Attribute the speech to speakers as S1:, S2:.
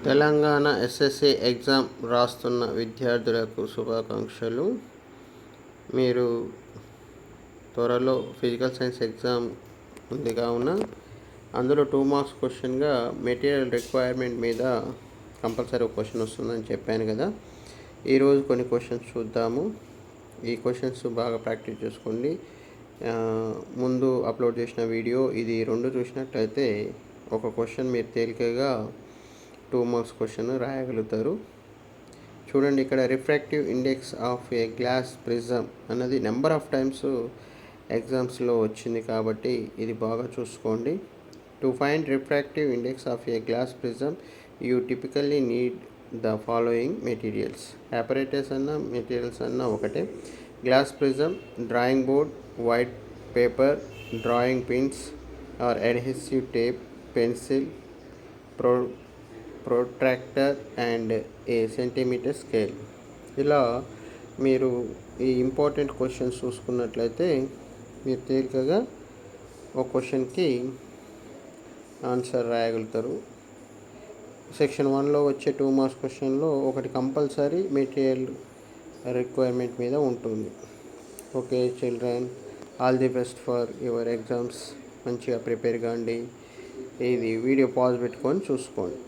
S1: Telangana SSC exam రాస్తున్న విద్యార్థులకు శుభాకాంక్షలు. మీరు త్వరలో ఫిజికల్ సైన్స్ ఎగ్జామ్ ఉంది కావున అందులో 2 మార్క్స్ క్వశ్చన్గా మెటీరియల్ రిక్వైర్మెంట్ మీద కంపల్సరీ ఒక క్వశ్చన్ వస్తుందని చెప్పాను కదా. ఈరోజు కొన్ని క్వశ్చన్స్ చూద్దాము. ఈ క్వశ్చన్స్ బాగా ప్రాక్టీస్ చేసుకోండి. ముందు అప్లోడ్ చేసిన వీడియో ఇది 2 చూసినట్లయితే ఒక క్వశ్చన్ మీరు తేలికగా 2 మార్క్స్ క్వశ్చన్ రాయగలుగుతారు. చూడండి, ఇక్కడ refractive index of a glass prism అన్నది నెంబర్ ఆఫ్ టైమ్స్ ఎగ్జామ్స్లో వచ్చింది కాబట్టి ఇది బాగా చూసుకోండి. To find refractive index of a glass prism you typically need the following materials. Apparatus అన్న మెటీరియల్స్ అన్న ఒకటే. Glass prism, drawing board, white paper, drawing pins or adhesive tape, pencil, protractor and a centimetre scale. ఇలా మీరు ఈ important questions చూసుకున్నట్లయితే మీరు తేలికగా ఒక క్వశ్చన్కి ఆన్సర్ రాయగలుగుతారు. సెక్షన్ 1లో వచ్చే 2 మార్క్స్ క్వశ్చన్లో ఒకటి కంపల్సరీ మెటీరియల్ రిక్వైర్మెంట్ మీద ఉంటుంది. Okay children, all the best for your exams. మంచిగా ప్రిపేర్ కాండి. ఇది వీడియో పాజ్ పెట్టుకొని చూసుకోండి.